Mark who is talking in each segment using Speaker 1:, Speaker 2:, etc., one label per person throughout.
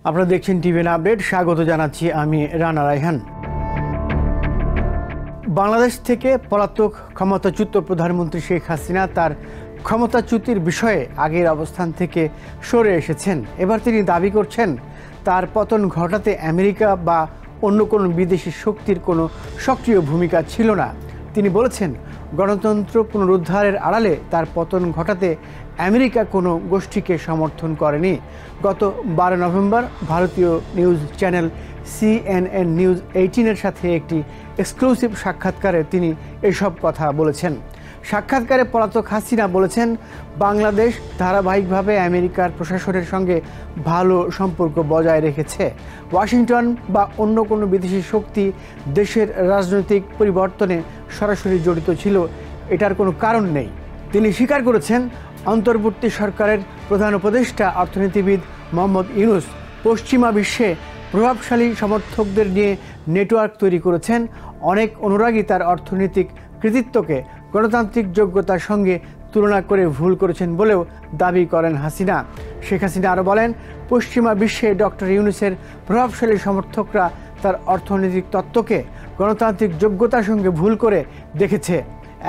Speaker 1: আপনারা দেখছেন TVN update. স্বাগত জানাচ্ছি আমি রানা রায়হান। বাংলাদেশ থেকে পলাতক ক্ষমতাচ্যুত প্রধানমন্ত্রী শেখ হাসিনা তার ক্ষমতাচ্যুতির বিষয়ে আগের অবস্থান থেকে সরে এসেছেন। এবার তিনি দাবি করছেন তার পতন ঘটাতে আমেরিকা বা অন্য কোনো বিদেশি শক্তির কোনো সক্রিয় ভূমিকা ছিল না। তিনি বলেছেন গণতন্ত্র পুনরুদ্ধারের আড়ালে তার পতন ঘটাতে আমেরিকা কোনো গোষ্ঠীকে সমর্থন করেনি। গত 12 নভেম্বর ভারতীয় নিউজ চ্যানেল CNN নিউজ 18-এর সাথে একটি এক্সক্লুসিভ সাক্ষাৎকারে তিনি এসব কথা বলেছেন। সাক্ষাৎকারে পলাতক হাসিনা বলেছেন বাংলাদেশ ধারাবাহিকভাবে আমেরিকার প্রশাসনের সঙ্গে ভালো সম্পর্ক বজায় রেখেছে। ওয়াশিংটন বা অন্য কোনো বিদেশি শক্তি দেশের রাজনৈতিক পরিবর্তনে সরাসরি জড়িত ছিল এটার কোনো কারণ নেই। তিনি স্বীকার করেছেন অন্তর্বর্তী সরকারের প্রধান উপদেষ্টা অর্থনীতিবিদ মোহাম্মদ ইউনূস পশ্চিমা বিশ্বে প্রভাবশালী সমর্থকদের নিয়ে নেটওয়ার্ক তৈরি করেছেন। অনেক অনুরাগী তার অর্থনৈতিক কৃতিত্বকে গণতান্ত্রিক যোগ্যতার সঙ্গে তুলনা করে ভুল করেছেন বলেও দাবি করেন হাসিনা। শেখ হাসিনা আরও বলেন পশ্চিমা বিশ্বে ডক্টর ইউনূসের প্রভাবশালী সমর্থকরা তার অর্থনৈতিক তত্ত্বকে গণতান্ত্রিক যোগ্যতার সঙ্গে ভুল করে দেখেছে।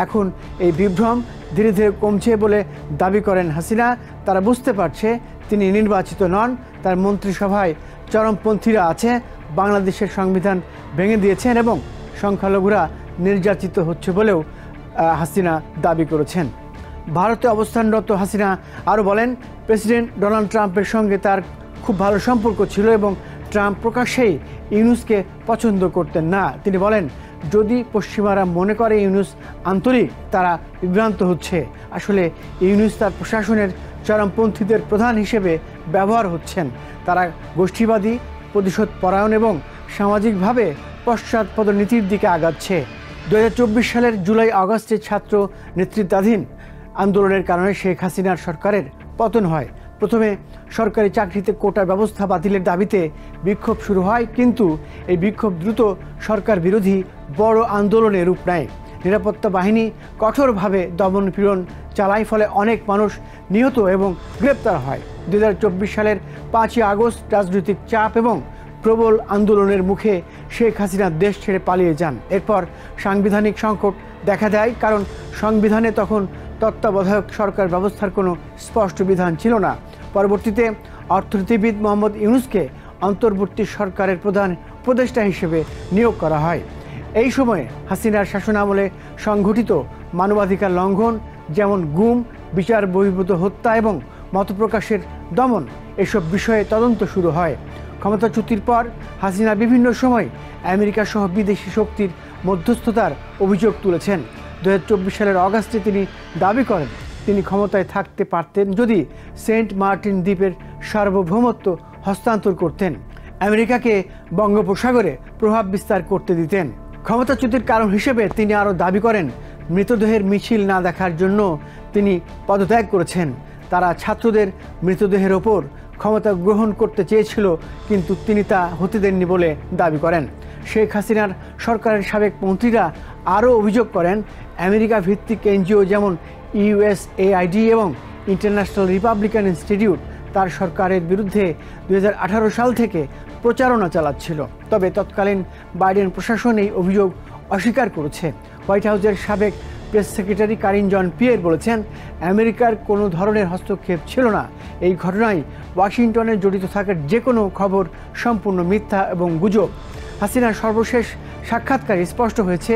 Speaker 1: এখন এই বিভ্রম ধীরে ধীরে কমছে বলে দাবি করেন হাসিনা। তারা বুঝতে পারছে তিনি নির্বাচিত নন, তার মন্ত্রিসভায় চরমপন্থীরা আছে, বাংলাদেশের সংবিধান ভেঙে দিয়েছেন এবং সংখ্যালঘুরা নির্যাতিত হচ্ছে বলেও হাসিনা দাবি করেছেন। ভারতে অবস্থানরত হাসিনা আরও বলেন প্রেসিডেন্ট ডোনাল্ড ট্রাম্পের সঙ্গে তার খুব ভালো সম্পর্ক ছিল এবং ট্রাম্প প্রকাশ্যেই ইউনূসকে পছন্দ করতেন না। তিনি বলেন যদি পশ্চিমারা মনে করে ইউনূস আন্তরিক, তারা বিভ্রান্ত হচ্ছে। আসলে ইউনূস তার প্রশাসনের চরমপন্থীদের প্রধান হিসেবে ব্যবহার হচ্ছেন। তারা গোষ্ঠীবাদী, প্রতিশোধ পরায়ণ এবং সামাজিকভাবে পশ্চাৎপদ নীতির দিকে আগাচ্ছে। 2024 সালের জুলাই আগস্টে ছাত্র নেতৃত্বাধীন আন্দোলনের কারণে শেখ হাসিনার সরকারের পতন হয়। প্রথমে সরকারি চাকরিতে কোটা ব্যবস্থা বাতিলের দাবিতে বিক্ষোভ শুরু হয়, কিন্তু এই বিক্ষোভ দ্রুত সরকার বিরোধী বড় আন্দোলনে রূপ নেয়। নিরাপত্তা বাহিনী কঠোরভাবে দমন-পীড়ন চালায়, ফলে অনেক মানুষ নিহত এবং গ্রেপ্তার হয়। 2024 সালের 5ই আগস্ট রাজনৈতিক চাপ এবং প্রবল আন্দোলনের মুখে শেখ হাসিনা দেশ ছেড়ে পালিয়ে যান। এরপর সাংবিধানিক সংকট দেখা দেয়, কারণ সংবিধানে তখন তত্ত্বাবধায়ক সরকার ব্যবস্থার কোনো স্পষ্ট বিধান ছিল না। পরবর্তীতে অর্থনীতিবিদ মোহাম্মদ ইউনূসকে অন্তর্বর্তী সরকারের প্রধান উপদেষ্টা হিসেবে নিয়োগ করা হয়। এই সময়ে হাসিনার শাসনামলে সংঘটিত মানবাধিকার লঙ্ঘন, যেমন গুম, বিচার বহির্ভূত হত্যা এবং মতপ্রকাশের দমন, এসব বিষয়ে তদন্ত শুরু হয়। ক্ষমতাচ্যুতির পর হাসিনা বিভিন্ন সময় আমেরিকা সহ বিদেশি শক্তির মধ্যস্থতার অভিযোগ তুলেছেন। 2024 সালের অগাস্টে তিনি দাবি করেন তিনি ক্ষমতায় থাকতে পারতেন যদি সেন্ট মার্টিন দ্বীপের সার্বভৌমত্ব হস্তান্তর করতেন, আমেরিকাকে বঙ্গোপসাগরে প্রভাব বিস্তার করতে দিতেন। ক্ষমতাচ্যুতির কারণ হিসেবে তিনি আরও দাবি করেন মৃতদেহের মিছিল না দেখার জন্য তিনি পদত্যাগ করেছেন। তারা ছাত্রদের মৃতদেহের ওপর ক্ষমতা গ্রহণ করতে চেয়েছিল, কিন্তু তিনি তা হতে দেননি বলে দাবি করেন। শেখ হাসিনার সরকারের সাবেক মন্ত্রীরা আরও অভিযোগ করেন আমেরিকা ভিত্তিক এনজিও যেমন USAID এবং ইন্টারন্যাশনাল রিপাবলিকান ইনস্টিটিউট তার সরকারের বিরুদ্ধে 2018 সাল থেকে প্রচারণা চালাচ্ছিল। তবে তৎকালীন বাইডেন প্রশাসন এই অভিযোগ অস্বীকার করেছে। হোয়াইট হাউসের সাবেক প্রেস সেক্রেটারি কারিন জন পিয়ের বলেছেন আমেরিকার কোনো ধরনের হস্তক্ষেপ ছিল না। এই ঘটনায় ওয়াশিংটনে জড়িত থাকার যে কোনো খবর সম্পূর্ণ মিথ্যা এবং গুজব। হাসিনার সর্বশেষ সাক্ষাৎকারে স্পষ্ট হয়েছে,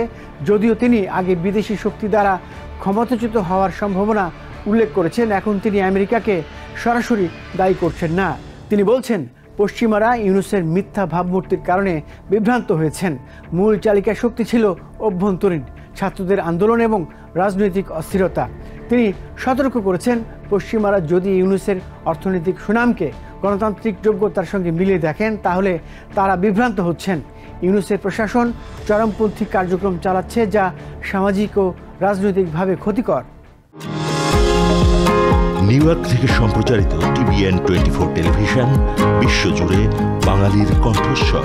Speaker 1: যদিও তিনি আগে বিদেশি শক্তি দ্বারা ক্ষমতাচ্যুত হওয়ার সম্ভাবনা উল্লেখ করেছেন, এখন তিনি আমেরিকাকে সরাসরি দায়ী করছেন না। তিনি বলছেন পশ্চিমারা ইউনূসের মিথ্যা ভাবমূর্তির কারণে বিভ্রান্ত হয়েছেন। মূল চালিকা শক্তি ছিল অভ্যন্তরীণ ছাত্রদের আন্দোলন এবং রাজনৈতিক অস্থিরতা। তিনি সতর্ক করেছেন পশ্চিমারা যদি ইউনূসের অর্থনৈতিক সুনামকে গণতান্ত্রিক যোগ্যতার সঙ্গে মিলিয়ে দেখেন তাহলে তারা বিভ্রান্ত হচ্ছেন। ইউনূসের প্রশাসন চরমপন্থী কার্যক্রম চালাচ্ছে, যা সামাজিক ও রাজনৈতিকভাবে ক্ষতিকর।
Speaker 2: নিউ ইয়র্ক থেকে সম্প্রচারিত TVN 24 টেলিভিশন বিশ্বজুড়ে বাঙালির কণ্ঠস্বর।